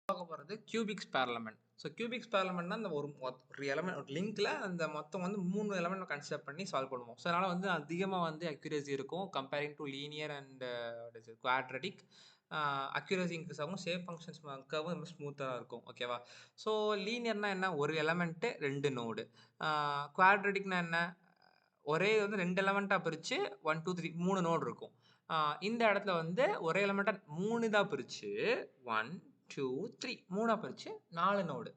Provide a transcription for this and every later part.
பார்க்க போகிறது cubics பேரலமெண்ட். So cubics பேரலமெண்ட்னா அந்த ஒரு எலமெண்ட் ஒரு லிங்க்ல அந்த மொத்தம் வந்து 3 எலமெண்ட் கன்சிடர் பண்ணி சால்வ் பண்ணுவோம். ஸோ அதனால வந்து அதிகமாக வந்து அக்யூரசி இருக்கும் comparing to linear and quadratic. Accuracy increase ஆகும், சேவ் ஃபங்க்ஷன்ஸ் கர்வும் ரொம்ப ஸ்மூத்தாக இருக்கும். ஓகேவா? ஸோ லீனியர்னா என்ன, ஒரு எலமெண்ட்டு 2 நோடு. குவாட்ரட்டிக்னா என்ன, ஒரே வந்து 2 எலமெண்ட்டாக பிரித்து 1 2 3 3 நோடு இருக்கும். இந்த இடத்துல வந்து ஒரே எலமெண்ட்டாக 3 இதாக பிரித்து 1 2 3 3ஆ பிரித்து 4 நோடு.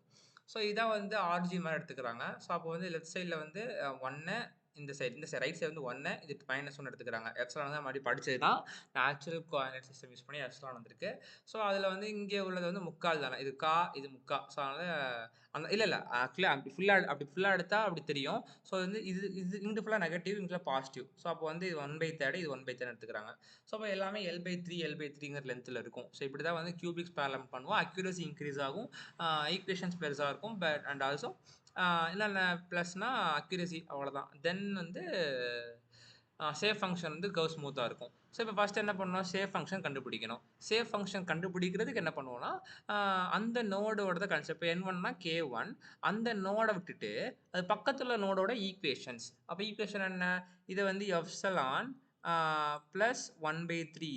ஸோ இதான் வந்து ஆர்ஜி மாதிரி எடுத்துக்கிறாங்க. ஸோ அப்போ வந்து லெஃப்ட் சைடில் வந்து 1 இந்த சைடு ரைட் சைடு வந்து 1 இது -1 எடுத்துக்கிறாங்க. எப்சிலான் தான் மறுபடியும் படிச்சது தான். நேச்சுரல் கோஆர்டினேட் சிஸ்டம் யூஸ் பண்ணி எப்சிலான் வந்திருக்கு. ஸோ அதில் வந்து இங்கே உள்ளது வந்து முக்கால் தானே, இது கா இது முக்கா. ஸோ அதனால் அந்த இல்லை ஆக்சுவலி அப்படி ஃபுல்லாக எடுத்தால் அப்படி தெரியும். ஸோ வந்து இது இது இங்கிட்டு ஃபுல்லாக நெகட்டிவ், இங்கிட்ட பாசிட்டிவ். ஸோ அப்போ வந்து இது 1/3 இது 1/3 எடுத்துக்கிறாங்க. ஸோ அப்போ எல்லாமே L/3 லென்த்தில் இருக்கும். ஸோ இப்படி தான் வந்து கியூபிக்ஸ் பேரலமெண்ட் பண்ணுவோம். அக்யூரசி இன்க்ரீஸ் ஆகும், ஈக்குவேஷன்ஸ் பெருசாக இருக்கும். பட் அண்ட் ஆல்சோ என்னென்ன ப்ளஸ்னா அக்யூரசி அவ்வளோதான். தென் வந்து சேவ் ஃபங்க்ஷன் வந்து கர்வ் ஸ்மூத்தாக இருக்கும். ஸோ இப்போ ஃபஸ்ட்டு என்ன பண்ணணும், சேவ் ஃபங்க்ஷன் கண்டுபிடிக்கணும். சேவ் ஃபங்க்ஷன் கண்டுபிடிக்கிறதுக்கு என்ன பண்ணுவோம்னா, அந்த நோடோட கன்செப்ட். இப்போ N1னா K1, அந்த நோடை விட்டுட்டு அது பக்கத்தில் நோடோட ஈக்குவேஷன்ஸ். அப்போ ஈக்குவேஷன் என்ன, இதை வந்து epsilon plus 1/3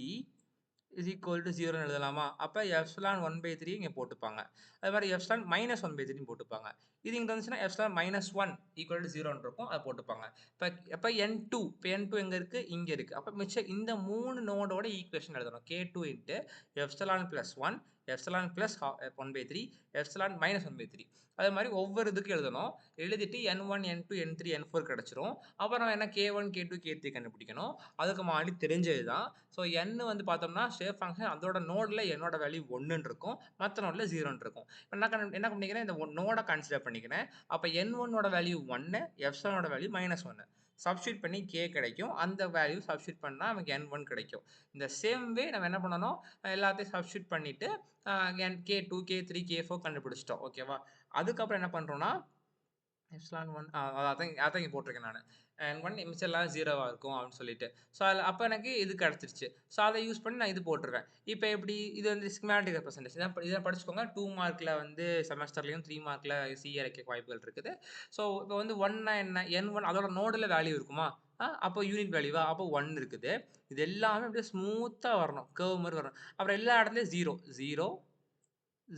is equal to 0ன்னு எழுதலாமா? அப்போ எப்சிலான் 1/3 இங்கே போட்டுப்பாங்க. அது மாதிரி எப்சிலான் மைனஸ் 1/3 போட்டுப்பாங்க. இது இங்கே வந்துச்சுன்னா எப்சிலான் -1 ஈக்குவல் டு 0ன்னு இருக்கும், அதை போட்டுப்பாங்க. இப்போ N2 எங்கே இருக்குது, இங்கே இருக்குது. அப்போ மிச்சம் இந்த 3 நோடோட ஈக்குவேஷன் எழுதணும். K2 into epsilon plus 1 epsilon plus 1/3 epsilon -1/3. அதே மாதிரி ஒவ்வொரு இதுக்கும் எழுதணும். எழுதிட்டு N1 N2 N3 N4 கிடச்சிரும். அப்புறம் என்ன K1 K2 K3 கண்டுபிடிக்கணும். அதுக்கு முன்னாடி தெரிஞ்சது தான். ஸோ N வந்து பார்த்தோம்னா சேவ் ஃபங்க்ஷன் அதோட நோடில் என்னோட வேல்யூ 1ன்னு இருக்கும், மற்ற நோடில் 0ன்னு இருக்கும். இப்போ என்ன பண்ணிக்கிறேன், இந்த நோடை கன்சிடர் பண்ணிக்கிறேன். அப்போ N1ஓட வேல்யூ 1, எப்சிலானோட வேல்யூ -1. சப்ஸ்டியூட் பண்ணி K கிடைக்கும். அந்த வேல்யூ சப்ஸ்டியூட் பண்ணால் நமக்கு N1 கிடைக்கும். இந்த சேம் வே நம்ம என்ன பண்ணணும், எல்லாத்தையும் சப்ஸ்டியூட் பண்ணிவிட்டு K2 K3 K4 கண்டுபிடிச்சிட்டோம். ஓகேவா? அதுக்கப்புறம் என்ன பண்ணுறோன்னா எப்சிலான் 1 அதான் இங்கே போட்டிருக்கேன் நான். N1 மிச்சம் எல்லாம் 0வா இருக்கும் அப்படின்னு சொல்லிட்டு. ஸோ அதில் அப்போ எனக்கு இது கிடச்சிருச்சு. ஸோ அதை யூஸ் பண்ணி நான் இது போட்டுருவேன். இப்போ எப்படி, இது வந்து ஸ்கிமேட்டிக் ரெப்ரசன்டேஷன். இதை படிச்சுக்கோங்க. 2 மார்க்கில் வந்து செமஸ்டர்லையும் 3 மார்க்கில் சிஏ வைக்க வாய்ப்புகள் இருக்குது. ஸோ இப்போ வந்து 1னா என்ன, N1 அதோட நோடில் வேல்யூ இருக்குமா, அப்போ யூனிட் வேல்யூவா, அப்போ 1 இருக்குது. இது எல்லாமே அப்படியே ஸ்மூத்தாக வரணும், கர்வ் மாதிரி வரணும். அப்புறம் எல்லா இடத்துலையும் 0 0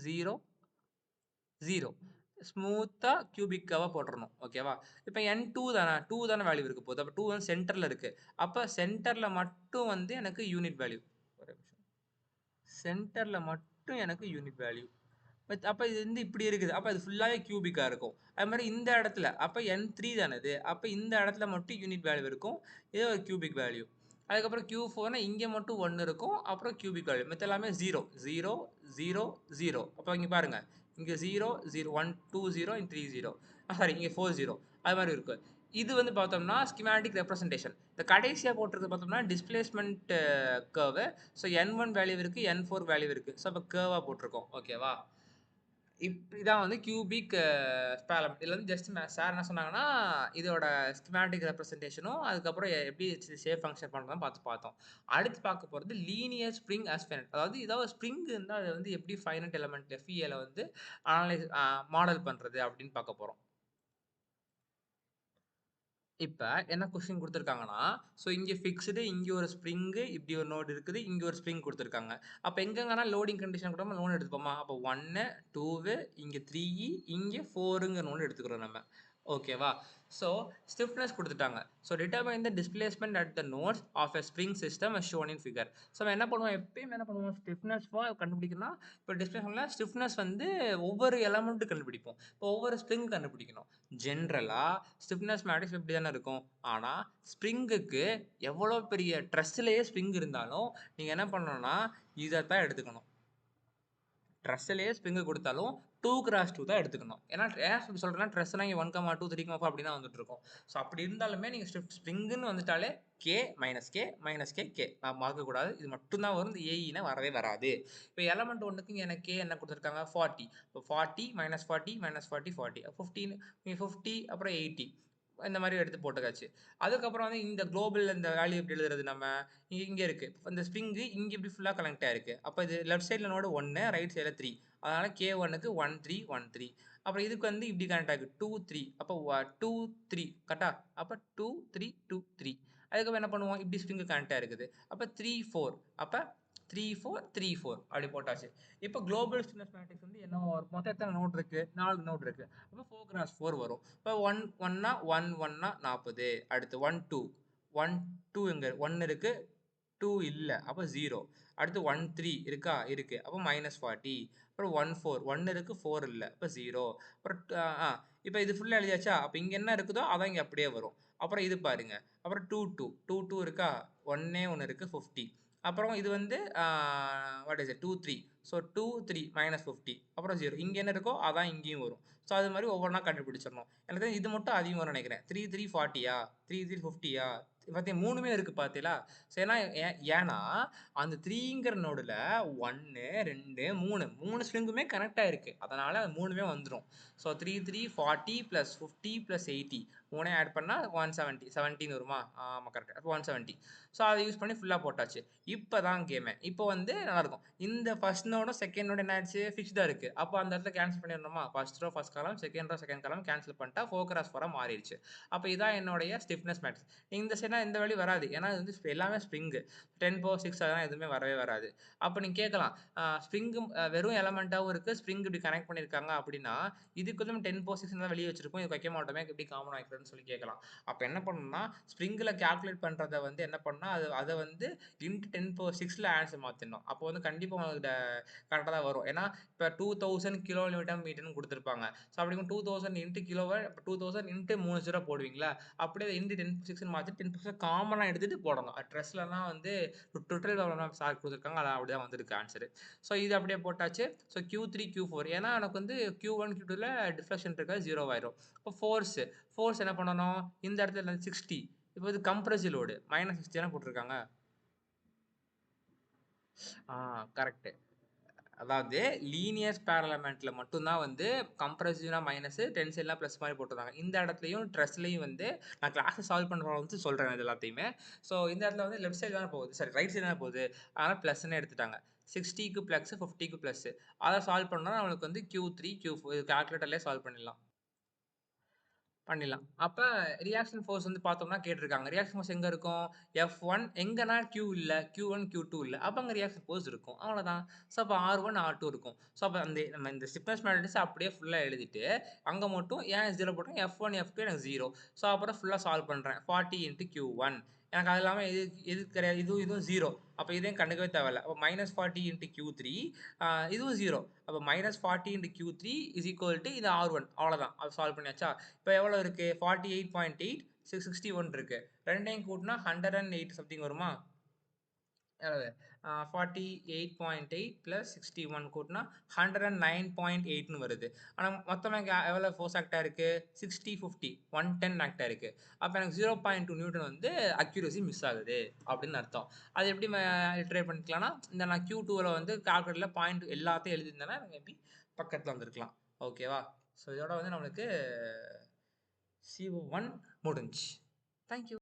0 0 ஸ்மூத்தா கியூபிக் கர்வா போட்டுறணும். ஓகேவா? இப்போ N2 தானே வேல்யூ இருக்க போகுது. அப்போ 2 வந்து சென்டர்ல இருக்கு. அப்போ சென்டர்ல மட்டும் வந்து எனக்கு யூனிட் வேல்யூ. ஒரு நிமிஷம். சென்டர்ல மட்டும் எனக்கு யூனிட் வேல்யூ. அப்போ இது வந்து இப்படி இருக்குது. அப்போ இது ஃபுல்லாகவே கியூபிக்காக இருக்கும். அது மாதிரி இந்த இடத்துல அப்போ N3 தானே இது. அப்போ இந்த இடத்துல மட்டும் யூனிட் வேல்யூ இருக்கும். இது ஒரு கியூபிக் வேல்யூ. அதுக்கப்புறம் Q4னா இங்கே மட்டும் 1 இருக்கும். அப்புறம் கியூபிக் வேல்யூ. மற்ற எல்லாமே 0 0 0 0. அப்போ இங்கே பாருங்க, இங்கே 0 0 1 2 0 3 0. சாரி, இங்கே 4 0. அது மாதிரி இருக்கு. இது வந்து பார்த்தோம்னா ஸ்கிமேட்டிக் ரெப்ரசன்டேஷன். இந்த கடைசியாக போட்டிருக்கிறது பார்த்தோம்னா displacement curve. So N1 value இருக்குது, N4 வேல்யூ இருக்குது. ஸோ அப்போ கர்வாக போட்டிருக்கோம். ஓகேவா? இப்படிதான் வந்து கியூபிக் ஸ்பேலம். இதில் வந்து ஜஸ்ட் சார் என்ன சொன்னாங்கன்னா, இதோட ஸ்கிமேட்டிக் ரெப்ரசன்டேஷனும் அதுக்கப்புறம் எப்படி சேவ் ஃபங்க்ஷன் பண்ணுறதும் பார்த்தோம். அடுத்து பார்க்க போகிறது லீனியர் ஸ்ப்ரிங் ஆஸ் ஃபைனட். அதாவது ஏதாவது ஸ்ப்ரிங் இருந்தால் அதை வந்து எப்படி ஃபைனட் எலமெண்ட் FEAல வந்து அனலைஸ் மாடல் பண்ணுறது அப்படின்னு பார்க்க போகிறோம். இப்போ என்ன கொஸ்டின் கொடுத்துருக்காங்கன்னா, ஸோ இங்கே ஃபிக்ஸ்டு, இங்கே ஒரு ஸ்ப்ரிங்கு, இப்படி ஒரு நோடு இருக்குது, இங்கே ஒரு ஸ்ப்ரிங் கொடுத்துருக்காங்க. அப்போ எங்கெங்கன்னா லோடிங் கண்டிஷன் கூட நம்ம லோன் எடுத்துப்போமா? அப்போ 1 2 இங்கே 3 இங்கே 4ங்கிற நோடு எடுத்துக்கிறோம் நம்ம. ஓகேவா? ஸோ ஸ்டிஃப்னஸ் கொடுத்துட்டாங்க. So determine the displacement at the nodes of a spring system as shown in figure. So நம்ம என்ன பண்ணுவோம், எப்பயுமே என்ன பண்ணுவோம், ஸ்டிஃப்னஸ் கண்டுபிடிக்கணும்னா இப்போ டிஸ்பிளேஸ்மெண்ட்ல ஸ்டிஃப்னஸ் வந்து ஒவ்வொரு எலமெண்ட்டு கண்டுபிடிப்போம். இப்போ ஒவ்வொரு ஸ்ப்ரிங் கண்டுபிடிக்கணும். ஜென்ரலாக ஸ்டிஃப்னஸ் மேட்ரிக்ஸ் இப்படி தானே இருக்கும். ஆனால் ஸ்ப்ரிங்குக்கு எவ்வளோ பெரிய ட்ரெஸ்ஸிலேயே ஸ்ப்ரிங் இருந்தாலும் நீங்கள் என்ன பண்ணணும்னா இதை தான் எடுத்துக்கணும். ட்ரெஸ்ஸிலேயே ஸ்ப்ரிங்கு கொடுத்தாலும் 2x2 தான் எடுத்துக்கணும். ஏன்னா ஏன் சொல்கிறேன்னா ட்ரெஸ்னா இங்கே 1,2 3,4 அப்படி தான் வந்துட்டு இருக்கும். ஸோ அப்படி இருந்தாலுமே நீங்கள் ஸ்ப்ரிங்குன்னு வந்துட்டாலே K -K K நான் மறக்கக்கூடாது. இது மட்டும்தான் வரும். இந்த ஏஇனா வரவே வராது. இப்போ எலமெண்ட் ஒன்றுக்கு இங்கே எனக்கு K என்ன கொடுத்துருக்காங்க, 40. இப்போ 40 -40 -40 40 15 50 அப்புறம் 80 இந்த மாதிரி எடுத்து போட்டுக்காச்சு. அதுக்கப்புறம் வந்து இந்த குளோபல் இந்த வேல்யூ எப்படி எழுதுறது, நம்ம இங்கே இருக்குது இந்த ஸ்ப்ரிங்கு இங்கே இப்படி ஃபுல்லாக கனெக்ட் ஆயிருக்கு. அப்போ இது லெஃப்ட் சைடில் நோடு 1, ரைட் சைடில் 3. அதனால் K1க்கு 1 3 1 3. அப்புறம் இதுக்கு வந்து இப்படி கனெக்ட் ஆகுது 2 3. அப்போ 2 3 கரெக்டா? அப்போ 2 3 2 3. அதுக்கப்புறம் என்ன பண்ணுவோம், இப்படி ஸ்ப்ரிங்கு கனெக்டாக இருக்குது. அப்போ 3 4. அப்போ 3 4 3 4 அப்படி போட்டாச்சு. இப்போ குளோபல் ஸ்டிஃப்னஸ் மேட்ரிக்ஸ் வந்து என்ன வரும், மொத்தம் எத்தனை நோட் இருக்கு, 4 நோட் இருக்கு. அப்போ 4x4 வரும். இப்போ 1 1னா 1 1னா 40. அடுத்து 1 2 1 2 எங்க 1 இருக்கு, 2 இல்ல அப்போ 0. அடுத்து 1 3 இருக்கா, இருக்கு அப்போ -40. அப்புறம் 1 4 1 இருக்கு 4 இல்ல அப்போ 0. அப்புறம் இப்போ இது ஃபுல்லா எழுதியாச்சா, அப்போ இங்க என்ன இருக்குதோ அதான் இங்க அப்படியே வரும். அப்புறம் இது பாருங்க, அப்புறம் 2 2 2 2 இருக்கா, ஒன்னே ஒன்று இருக்கு 50. அப்புறம் இது வந்து வாட் இஸ் இட் 2 3. ஸோ 2 3 -50. அப்புறம் 0 இங்கே என்ன இருக்கோ அதான் இங்கேயும் வரும். ஸோ அது மாதிரி ஒவ்வொன்றா கண்டுபிடிச்சிடணும். எனக்கு இது மட்டும் அதிகம் வரும்னு நினைக்கிறேன். 3 3 40யா, 3 3 50யா, பார்த்தீங்க 3மே இருக்கு பார்த்தீங்களா. ஸோ ஏன்னா அந்த 3ங்கிற நோடில் 1 2 3 ஸ்ட்ரிங்குமே கனெக்ட் ஆயிருக்கு, அதனால அது 3மே வந்துடும். ஸோ 3 3 40 + 50 + 80 3 ஆட் பண்ணால் 170 17 வருமா, ஆமாம் கரெக்ட் 170. ஸோ அதை யூஸ் பண்ணி ஃபுல்லாக போட்டாச்சு. இப்போ தான் கேமே, இப்போ வந்து நல்லாயிருக்கும். இந்த ஃபர்ஸ்ட் நோடும் செகண்ட் நோடு என்ன ஆச்சு, ஃபிக்ஸ்டாக இருக்குது. அப்போ அந்த இடத்துல கேன்சல் பண்ணிடணுமா, first row first column, second row second column cancel பண்ணிட்டா 4x4 மாறிடுச்சு. அப்போ இதான் என்னுடைய ஸ்டிஃப்னஸ் மேட்ரிக்ஸ். இந்த சைடுனா இந்த வேல்யூ வராது, ஏன்னா இது வந்து எல்லாமே ஸ்ப்ரிங்கு 10⁻6 அதெல்லாம் எதுவுமே வரவே வராது. அப்போ நீங்கள் கேட்கலாம், ஸ்ப்ரிங்கு வெறும் எலமெண்ட்டாகவும் இருக்குது, ஸ்ப்ரிங் இப்படி கனெக்ட் பண்ணியிருக்காங்க அப்படின்னா இதுக்கு வந்து 10⁻6 தான் வெளியே வச்சிருக்கோம், இது வைக்க மாட்டோமே, எப்படி காமன் வைக்கிறதுன்னு சொல்லி கேட்கலாம். அப்போ என்ன பண்ணணும்னா ஸ்ப்ரிங்கில் கால்குலேட் பண்ணுறதை வந்து என்ன பண்ணால் அதை வந்து இன்ட்டு 10⁻6ல் ஆன்சர் மாற்றிடணும். அப்போ வந்து கண்டிப்பாக உங்களுக்கு கரெக்டாக தான் வரும். ஏன்னா இப்போ 2000 கிலோ மீட்டர்னு கொடுத்துருப்பாங்க. ஸோ அப்படி 2000 இன்ட்டு கிலோவை 2000 இன்ட்டு 3 0 போடுவீங்களா, அப்படியே இன்ட்டு 10⁻6 மாற்றி 10% காமனாக எடுத்துகிட்டு போடணும். ட்ரெஸ்லலாம் வந்து டுட்டல் சார் கொடுத்துருக்காங்க, அதான் அப்படி தான் வந்திருக்கு ஆன்சரு. ஸோ இது அப்படியே போட்டாச்சு. ஸோ Q3 Q4 ஏன்னா எனக்கு வந்து Q1 Q2ல டிஃப்ளெக்ஷன் இருக்காது, 0 ஆயிரும். இப்போ ஃபோர்ஸ் என்ன பண்ணணும், இந்த இடத்துல 60. இப்போ இது கம்ப்ரசிவ் லோடு -60 தானே போட்டிருக்காங்க. கரெக்ட். அதாவது லீனியர் பேரலமெண்ட்ல மட்டும்தான் வந்து கம்ப்ரசிவ்னா மைனஸ், டென்சில்னா ப்ளஸ் மாதிரி போட்டிருந்தாங்க. இந்த இடத்துலையும் ட்ரெஸ்லையும் வந்து நான் கிளாஸை சால்வ் பண்ணுறவங்க வந்து சொல்கிறேன் இது எல்லாத்தையுமே. ஸோ இந்த இடத்துல வந்து லெஃப்ட் சைடு தானே போகுது, சரி ரைட் சைடு தானே போகுது, அதனால் ப்ளஸ்ன்னு எடுத்துட்டாங்க. 60க்கு ப்ளஸ் 50க்கு ப்ளஸ், அதை சால்வ் பண்ணால் நம்மளுக்கு வந்து Q3 Q4 கால்குலேட்டர்லேயே சால்வ் பண்ணிடலாம். அப்ப ரியாக்ஷன் ஃபோர்ஸ் வந்து பார்த்தோம்னா கேட்டிருக்காங்க. ரியாக்ஷன் ஃபோர்ஸ் எங்க இருக்கும்? F1 எங்கன்னா Q இல்ல, Q1 Q2 இல்ல. அப்ப அங்க ரியாக்ஷன் ஃபோர்ஸ் இருக்கும். அவ்வளோதான். ஸோ அப்ப R1 R2 இருக்கும். ஸோ அப்ப நம்ம இந்த ஸ்டிஃப்னஸ் மேட்ரிக்ஸ அப்படியே ஃபுல்லா எழுதிட்டு, அங்க மட்டும் ஏன் 0 போட்டேன், F1 F2 எனக்கு 0. ஸோ அப்புறம் ஃபுல்லா சால்வ் பண்றேன். 40 × Q1 எனக்கு அது இல்லாம இது கிடையாது. இதுவும் 0. அப்ப இதையும் கண்டுக்கவே தேவையில்ல. அப்ப -40 × Q3 இதுவும் 0. அப்ப -40 × Q3 இது R1 அவ்வளோதான். அது சால்வ் பண்ணியாச்சா? இப்போ எவ்வளோ இருக்கு? 48.8 661 இருக்கு. ரெண்டையும் கூட்டினா 108 சம்திங் வருமா? எவ்வளவு? 48.8 + 61 கூட்டினா 109.8ன்னு வருது. ஆனால் மொத்தமாக இங்கே எவ்வளோ ஃபோர்ஸ் ஆக்ட் ஆயிருக்கு? 60 50 110 ஆக்ட் ஆயிருக்கு. அப்போ எனக்கு 0.2 நியூட்டன் வந்து அக்யூரசி மிஸ் ஆகுது அப்படின்னு அர்த்தம். அது எப்படி ட்ரை பண்ணிக்கலாம்னா, இந்த நான் Q2ல வந்து கால்குலேட்டரில் பாயிண்ட் எல்லாத்தையும் எழுதியிருந்தேன்னா எனக்கு எப்படி பக்கத்தில் வந்திருக்கலாம். ஓகேவா? ஸோ இதோட வந்து நம்மளுக்கு CO1 முடிஞ்சு. Thank you.